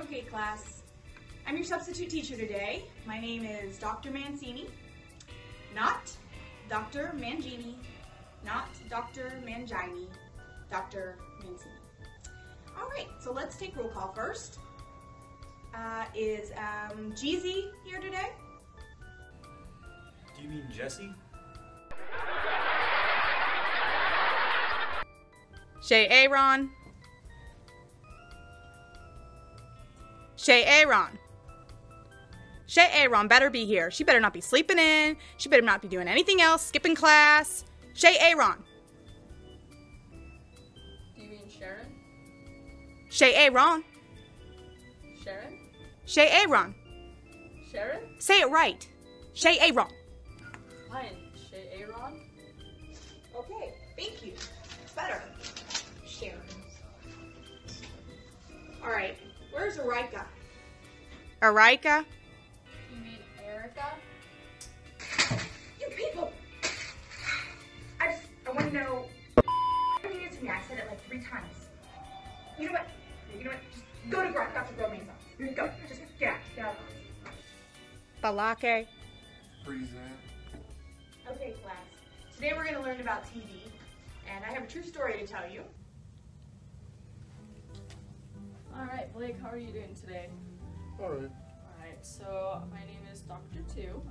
Okay, class. I'm your substitute teacher today. My name is Dr. Mancini, not Dr. Mangini, not Dr. Mangini, Dr. Mancini. All right, so let's take roll call first. Is Jeezy here today? Do you mean Jesse? Shay Aaron. Shay Aaron. Shay Aaron better be here. She better not be sleeping in. She better not be doing anything else, skipping class. Shay Aaron. Do you mean Sharon? Shay Aaron. Sharon? Shay Aaron. Sharon? Say it right. Shay Aaron. Fine. Shay Aaron? Okay, thank you. It's better. Sharon. All right, where's Erika? Erika? You mean Erica? You people! I want to know. You need it to me. I said it like 3 times. You know what? Just go to Dr. Gromaine's office. Go. Just get out. Get out. Balake. Present. Okay, class. Today we're going to learn about TV, and I have a true story to tell you. Alright, Blake, how are you doing today? Alright. Alright, so my name is Dr. 2.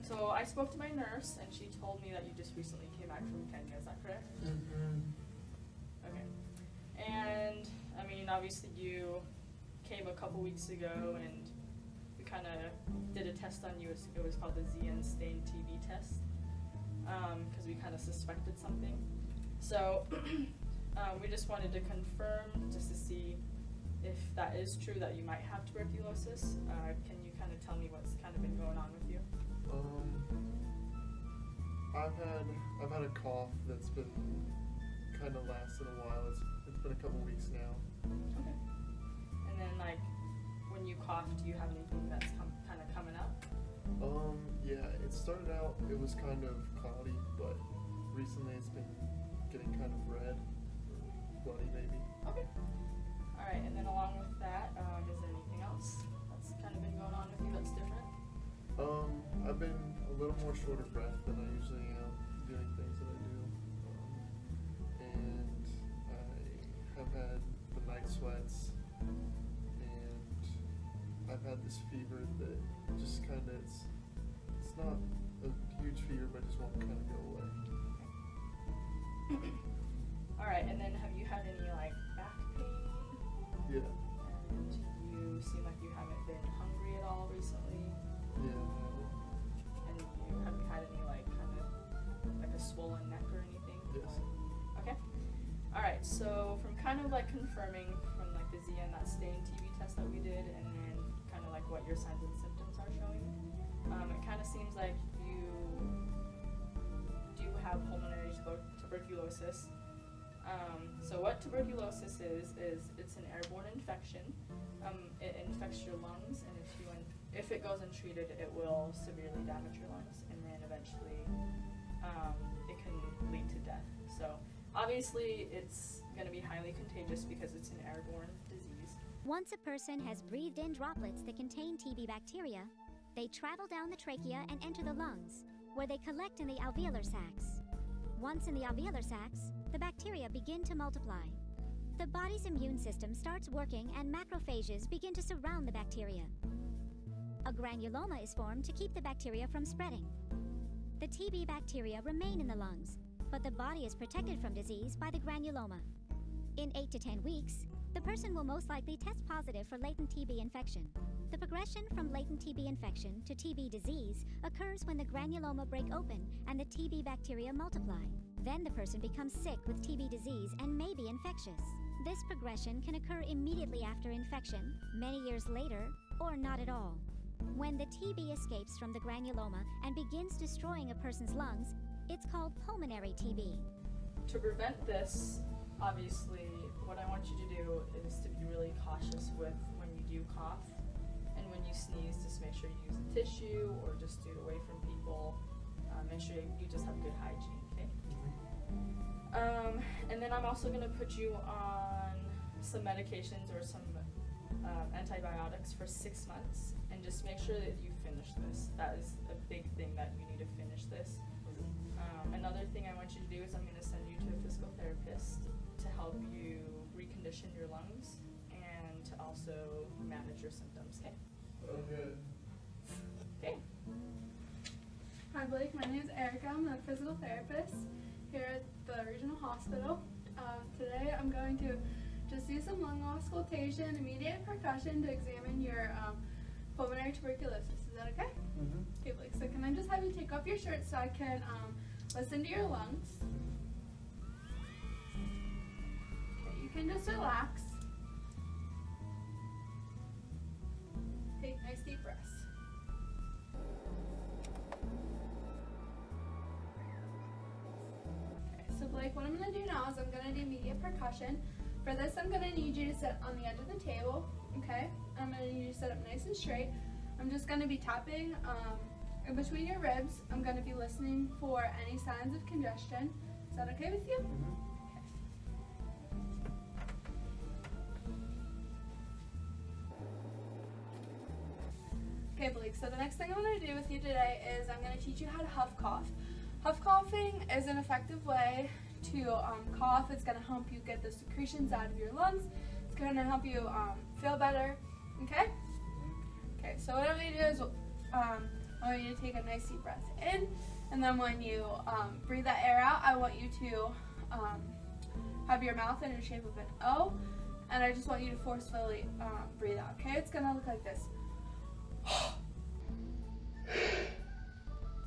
So I spoke to my nurse, and she told me that you just recently came back from Kenya, is that correct? Mm-hmm. Okay. And, I mean, obviously you came a couple weeks ago, and we kind of did a test on you. It was called the ZN Stain TB test, because we kind of suspected something. So we just wanted to confirm, just to see if that is true that you might have tuberculosis. Can you kind of tell me what's kind of been going on with you? I've had a cough that's been kind of lasted a while. It's been a couple weeks now. Okay. And then, like, when you cough, do you have anything that's kind of coming up? Yeah, it started out, it was kind of cloudy, but recently it's been getting kind of red, or bloody maybe. Okay. Alright, and then along with that, is there anything else that's kind of been going on with you that's different? I've been a little more short of breath than I usually am doing things that I do. And I have had the night sweats, and I've had this fever that just kind of, it's not a huge fever, but just won't kind of go away. Alright, and then have you had any, like, back pain? Yeah. And you seem like you haven't been hungry at all recently? Yeah. And have you had any, like, kind of, like a swollen neck or anything? Yes. Okay. Alright, so from kind of, like, confirming from, like, the ZN, that stain TB test that we did, and then kind of, like, what your signs and symptoms are showing, it kind of seems like you do have pulmonary tuberculosis. So what tuberculosis is it's an airborne infection. It infects your lungs, and if it goes untreated, it will severely damage your lungs, and then eventually it can lead to death. So obviously it's going to be highly contagious because it's an airborne disease. Once a person has breathed in droplets that contain TB bacteria, they travel down the trachea and enter the lungs, where they collect in the alveolar sacs. Once in the alveolar sacs, the bacteria begin to multiply. The body's immune system starts working, and macrophages begin to surround the bacteria. A granuloma is formed to keep the bacteria from spreading. The TB bacteria remain in the lungs, but the body is protected from disease by the granuloma. In 8 to 10 weeks, the person will most likely test positive for latent TB infection. The progression from latent TB infection to TB disease occurs when the granuloma break open and the TB bacteria multiply. Then the person becomes sick with TB disease and may be infectious. This progression can occur immediately after infection, many years later, or not at all. When the TB escapes from the granuloma and begins destroying a person's lungs, it's called pulmonary TB. To prevent this, obviously, what I want you to do is to be really cautious with when you do cough, and when you sneeze, just make sure you use a tissue or just do it away from people. Make sure you just have good hygiene, okay? And then I'm also going to put you on some medications or some antibiotics for 6 months, and just make sure that you finish this. That is a big thing, that you need to finish this. Another thing I want you to do is I'm going to send you to a physical therapist to help you recondition your lungs and to also manage your symptoms. Okay? Okay. Okay. Hi Blake, my name is Erica. I'm a physical therapist here at the regional hospital. Today I'm going to just do some lung auscultation, immediate percussion to examine your pulmonary tuberculosis. Is that okay? Mm-hmm. Okay Blake, so can I just have you take off your shirt so I can listen to your lungs? Okay, you can just relax. Take nice deep breaths. So Blake, what I'm going to do now is I'm going to do immediate percussion. For this, I'm going to need you to sit on the edge of the table, okay? I'm going to need you to sit up nice and straight. I'm just going to be tapping in between your ribs. I'm going to be listening for any signs of congestion. Is that okay with you? Mm-hmm. Okay, Blake, so the next thing I'm going to do with you today is I'm going to teach you how to huff cough. Huff coughing is an effective way to cough. It's going to help you get the secretions out of your lungs. It's going to help you feel better, okay? Okay, so what I'm going to do is I want you to take a nice deep breath in, and then when you breathe that air out, I want you to have your mouth in the shape of an O, and I just want you to forcefully breathe out, okay? It's going to look like this.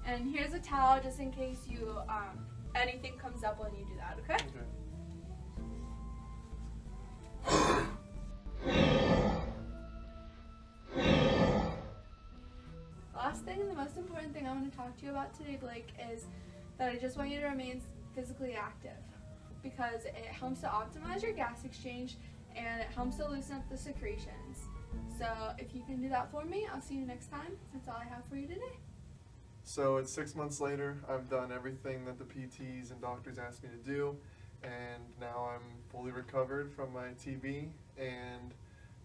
And here's a towel just in case you anything comes up when you do that, okay? Last thing and the most important thing I want to talk to you about today, Blake, is that I just want you to remain physically active because it helps to optimize your gas exchange and it helps to loosen up the secretions. So if you can do that for me, I'll see you next time. That's all I have for you today. So it's 6 months later. I've done everything that the PTs and doctors asked me to do, and now I'm fully recovered from my TB, and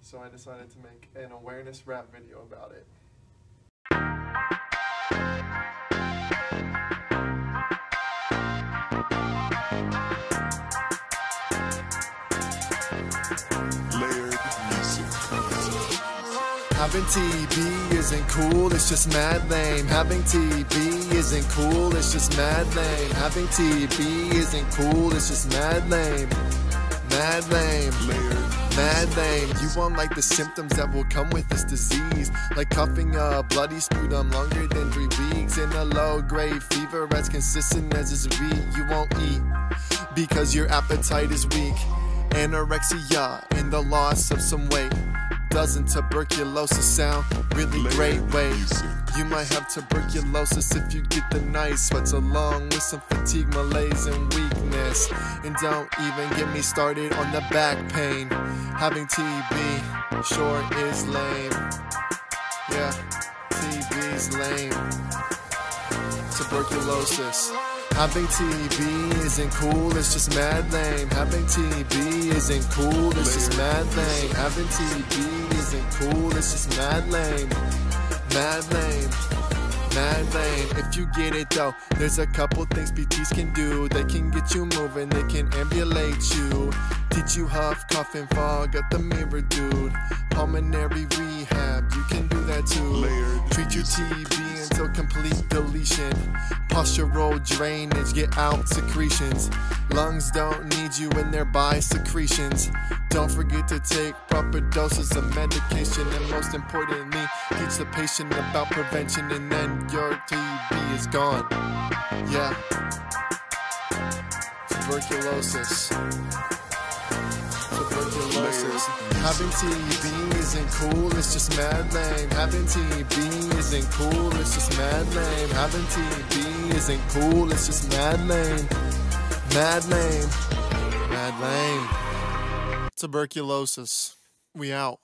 so I decided to make an awareness rap video about it. Having TB isn't cool, it's just mad lame. Having TB isn't cool, it's just mad lame. Having TB isn't cool, it's just mad lame. Mad lame. Mad lame. You won't like the symptoms that will come with this disease, like coughing up bloody sputum longer than 3 weeks, and a low-grade fever as consistent as this week. You won't eat because your appetite is weak. Anorexia and the loss of some weight. Doesn't tuberculosis sound really great? Wait, you might have tuberculosis if you get the night sweats along with some fatigue, malaise, and weakness. And don't even get me started on the back pain. Having TB sure is lame. Yeah, TB's lame. Tuberculosis. Having TB isn't cool, it's just mad lame. Having TB isn't cool, it's just mad lame. Having TB isn't cool, it's just mad lame. Mad lame. Mad lame. If you get it though, there's a couple things PTs can do. They can get you moving, they can ambulate you, teach you huff, cough, and fog up the mirror, dude. Pulmonary rehab, you can do that too. Treat your TB until complete deletion. Postural drainage, get out secretions. Lungs don't need you in their by secretions. Don't forget to take proper doses of medication, and most importantly, teach the patient about prevention, and then your TB is gone. Yeah. Tuberculosis. Tuberculosis. Having TB isn't cool, it's just mad lame. Having TB isn't cool, it's just mad lame. Having TB isn't cool, it's just mad lame. Mad lame. Mad lame. Tuberculosis. We out.